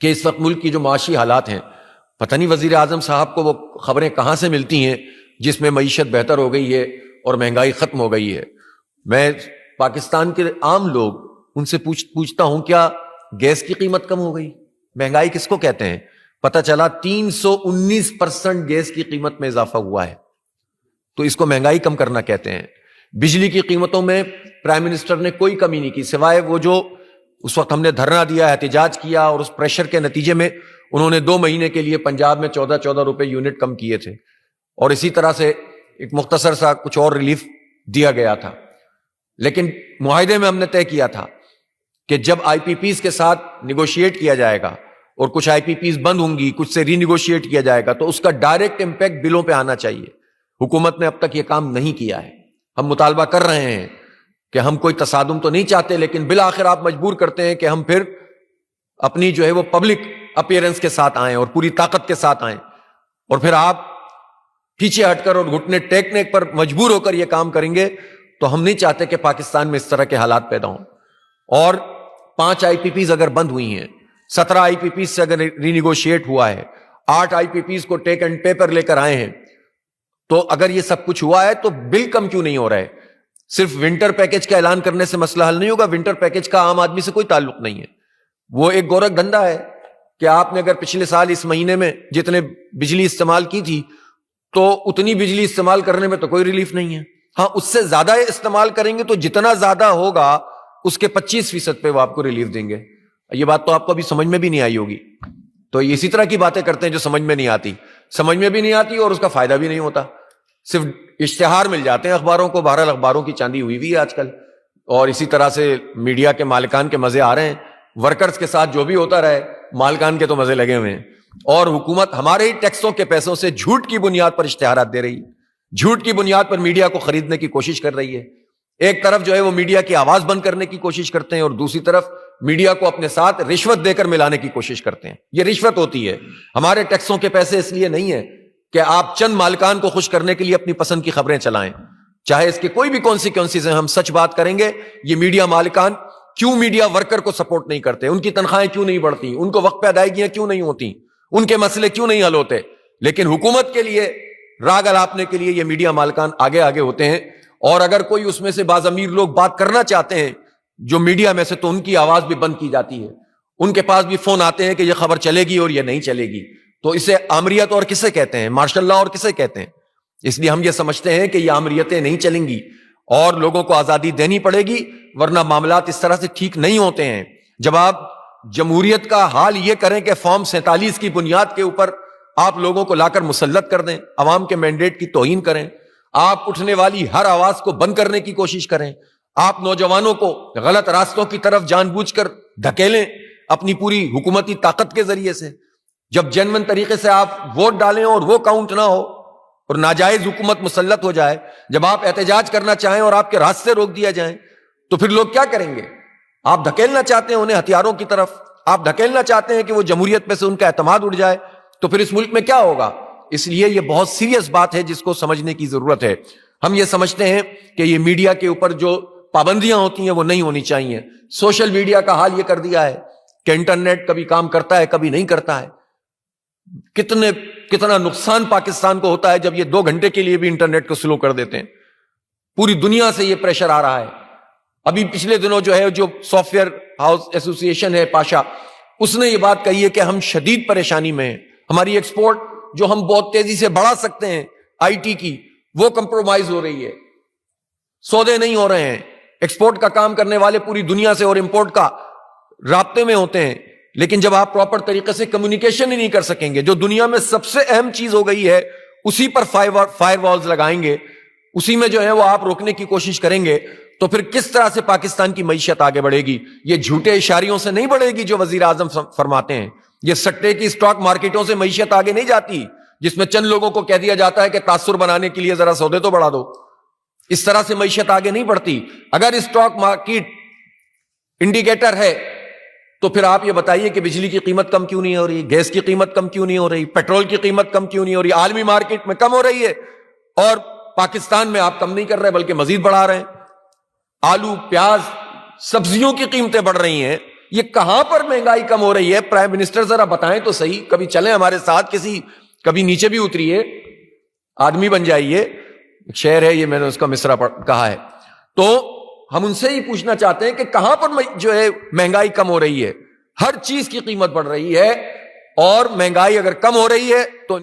کہ اس وقت ملک کی جو معاشی حالات ہیں، پتہ نہیں وزیر اعظم صاحب کو وہ خبریں کہاں سے ملتی ہیں جس میں معیشت بہتر ہو گئی ہے اور مہنگائی ختم ہو گئی ہے۔ میں پاکستان کے عام لوگ ان سے پوچھتا ہوں، کیا گیس کی قیمت کم ہو گئی؟ مہنگائی کس کو کہتے ہیں؟ پتہ چلا 319% گیس کی قیمت میں اضافہ ہوا ہے، تو اس کو مہنگائی کم کرنا کہتے ہیں۔ بجلی کی قیمتوں میں پرائم منسٹر نے کوئی کمی نہیں کی، سوائے وہ جو اس وقت ہم نے دھرنا دیا، احتجاج کیا، اور اس پریشر کے نتیجے میں انہوں نے 2 مہینے کے لیے پنجاب میں 14 روپے یونٹ کم کیے تھے، اور اسی طرح سے ایک مختصر سا کچھ اور ریلیف دیا گیا تھا۔ لیکن معاہدے میں ہم نے طے کیا تھا کہ جب آئی پی پیز کے ساتھ نیگوشیٹ کیا جائے گا اور کچھ آئی پی پیز بند ہوں گی، کچھ سے ری نیگوشیٹ کیا جائے گا، تو اس کا ڈائریکٹ امپیکٹ بلوں پہ آنا چاہیے۔ حکومت نے اب تک یہ کام نہیں کیا ہے۔ ہم مطالبہ کر رہے ہیں کہ ہم کوئی تصادم تو نہیں چاہتے، لیکن بالآخر آپ مجبور کرتے ہیں کہ ہم پھر اپنی جو ہے وہ پبلک اپیئرنس کے ساتھ آئیں اور پوری طاقت کے ساتھ آئیں، اور پھر آپ پیچھے ہٹ کر اور گھٹنے ٹیکنے پر مجبور ہو کر یہ کام کریں گے، تو ہم نہیں چاہتے کہ پاکستان میں اس طرح کے حالات پیدا ہوں۔ اور 5 آئی پی پیز اگر بند ہوئی ہیں، 17 آئی پی پیز سے اگر ری نیگوشیٹ ہوا ہے، 8 آئی پی پیز کو ٹیک اینڈ پیپر لے کر آئے ہیں، تو اگر یہ سب کچھ ہوا ہے تو بل کم کیوں نہیں ہو رہا ہے؟ صرف ونٹر پیکج کا اعلان کرنے سے مسئلہ حل نہیں ہوگا۔ ونٹر پیکج کا عام آدمی سے کوئی تعلق نہیں ہے، وہ ایک گورکھ دھندا ہے کہ آپ نے اگر پچھلے سال اس مہینے میں جتنے بجلی استعمال کی تھی تو اتنی بجلی استعمال کرنے میں تو کوئی ریلیف نہیں ہے۔ ہاں، اس سے زیادہ استعمال کریں گے تو جتنا زیادہ ہوگا اس کے 25% پہ وہ آپ کو ریلیف دیں گے۔ یہ بات تو آپ کو ابھی سمجھ میں بھی نہیں آئی ہوگی۔ تو اسی طرح کی باتیں کرتے ہیں جو سمجھ میں نہیں آتی، سمجھ میں بھی نہیں آتی اور اس کا فائدہ بھی نہیں ہوتا، صرف اشتہار مل جاتے ہیں اخباروں کو۔ بہرحال اخباروں کی چاندی ہوئی ہے آج کل، اور اسی طرح سے میڈیا کے مالکان کے مزے آ رہے ہیں، ورکرز کے ساتھ جو بھی ہوتا رہے، مالکان کے تو مزے لگے ہوئے ہیں۔ اور حکومت ہمارے ہی ٹیکسوں کے پیسوں سے جھوٹ کی بنیاد پر اشتہارات دے رہی ہے، جھوٹ کی بنیاد پر میڈیا کو خریدنے کی کوشش کر رہی ہے۔ ایک طرف جو ہے وہ میڈیا کی آواز بند کرنے کی کوشش کرتے ہیں، اور دوسری طرف میڈیا کو اپنے ساتھ رشوت دے کر ملانے کی کوشش کرتے ہیں۔ یہ رشوت ہوتی ہے۔ ہمارے ٹیکسوں کے پیسے اس لیے نہیں ہیں کہ آپ چند مالکان کو خوش کرنے کے لیے اپنی پسند کی خبریں چلائیں، چاہے اس کے کوئی بھی کانسیکوینسز ہیں۔ ہم سچ بات کریں گے، یہ میڈیا مالکان کیوں میڈیا ورکر کو سپورٹ نہیں کرتے؟ ان کی تنخواہیں کیوں نہیں بڑھتی؟ ان کو وقت پہ ادائیگیاں کیوں نہیں ہوتی؟ ان کے مسئلے کیوں نہیں حل ہوتے؟ لیکن حکومت کے لیے راگ الاپنے کے لیے یہ میڈیا مالکان آگے آگے ہوتے ہیں، اور اگر کوئی اس میں سے بعض امیر لوگ بات کرنا چاہتے ہیں جو میڈیا میں سے، تو ان کی آواز بھی بند کی جاتی ہے۔ ان کے پاس بھی فون آتے ہیں کہ یہ خبر چلے گی اور یہ نہیں چلے گی۔ تو اسے آمریت اور کسے کہتے ہیں؟ مارشل لاء اور کسے کہتے ہیں؟ اس لیے ہم یہ سمجھتے ہیں کہ یہ آمریتیں نہیں چلیں گی اور لوگوں کو آزادی دینی پڑے گی، ورنہ معاملات اس طرح سے ٹھیک نہیں ہوتے ہیں۔ جب آپ جمہوریت کا حال یہ کریں کہ فارم 47 کی بنیاد کے اوپر آپ لوگوں کو لا کر مسلط کر دیں، عوام کے مینڈیٹ کی توہین کریں، آپ اٹھنے والی ہر آواز کو بند کرنے کی کوشش کریں، آپ نوجوانوں کو غلط راستوں کی طرف جان بوجھ کر دھکیلیں اپنی پوری حکومتی طاقت کے ذریعے سے، جب جینوئن طریقے سے آپ ووٹ ڈالیں اور وہ کاؤنٹ نہ ہو اور ناجائز حکومت مسلط ہو جائے، جب آپ احتجاج کرنا چاہیں اور آپ کے راستے روک دیا جائیں، تو پھر لوگ کیا کریں گے؟ آپ دھکیلنا چاہتے ہیں انہیں ہتھیاروں کی طرف، آپ دھکیلنا چاہتے ہیں کہ وہ جمہوریت پہ سے ان کا اعتماد اٹھ جائے، تو پھر اس ملک میں کیا ہوگا؟ اس لیے یہ بہت سیریس بات ہے جس کو سمجھنے کی ضرورت ہے۔ ہم یہ سمجھتے ہیں کہ یہ میڈیا کے اوپر جو پابندیاں ہوتی ہیں وہ نہیں ہونی چاہیے۔ سوشل میڈیا کا حال یہ کر دیا ہے کہ انٹرنیٹ کبھی کام کرتا ہے، کبھی نہیں کرتا ہے۔ کتنا نقصان پاکستان کو ہوتا ہے جب یہ 2 گھنٹے کے لیے بھی انٹرنیٹ کو سلو کر دیتے ہیں۔ پوری دنیا سے یہ پریشر آ رہا ہے۔ ابھی پچھلے دنوں جو ہے جو سافٹ ویئر ہاؤس ایسوسی ایشن ہے پاشا، اس نے یہ بات کہی ہے کہ ہم شدید پریشانی میں ہیں، ہماری ایکسپورٹ جو ہم بہت تیزی سے بڑھا سکتے ہیں آئی ٹی کی، وہ کمپرومائز ہو رہی ہے، سودے نہیں ہو رہے ہیں۔ ایکسپورٹ کا کام کرنے والے پوری دنیا سے اور امپورٹ کا رابطے میں ہوتے ہیں، لیکن جب آپ پراپر طریقے سے کمیونیکیشن ہی نہیں کر سکیں گے، جو دنیا میں سب سے اہم چیز ہو گئی ہے اسی پر فائر والز لگائیں گے، اسی میں جو ہے وہ آپ روکنے کی کوشش کریں گے، تو پھر کس طرح سے پاکستان کی معیشت آگے بڑھے گی؟ یہ جھوٹے اشاریوں سے نہیں بڑھے گی جو وزیر اعظم فرماتے ہیں، یہ سٹے کی اسٹاک مارکیٹوں سے معیشت آگے نہیں جاتی، جس میں چند لوگوں کو کہہ دیا جاتا ہے کہ تاثر بنانے کے لیے ذرا سودے تو بڑھا دو۔ اس طرح سے معیشت آگے نہیں بڑھتی۔ اگر اسٹاک مارکیٹ انڈیکیٹر ہے تو پھر آپ یہ بتائیے کہ بجلی کی قیمت کم کیوں نہیں ہو رہی، گیس کی قیمت کم کیوں نہیں ہو رہی، پیٹرول کی قیمت کم کیوں نہیں ہو رہی؟ عالمی مارکیٹ میں کم ہو رہی ہے اور پاکستان میں آپ کم نہیں کر رہے بلکہ مزید بڑھا رہے ہیں۔ آلو، پیاز، سبزیوں کی قیمتیں بڑھ رہی ہیں یہ کہاں پر مہنگائی کم ہو رہی ہے؟ پرائم منسٹر ذرا بتائیں تو صحیح، کبھی چلیں ہمارے ساتھ، کبھی نیچے بھی اتریے، آدمی بن جائیے. ایک شعر ہے یہ، میں نے اس کا مصرع کہا ہے. تو ہم ان سے ہی پوچھنا چاہتے ہیں کہ کہاں پر جو ہے مہنگائی کم ہو رہی ہے؟ ہر چیز کی قیمت بڑھ رہی ہے، اور مہنگائی اگر کم ہو رہی ہے تو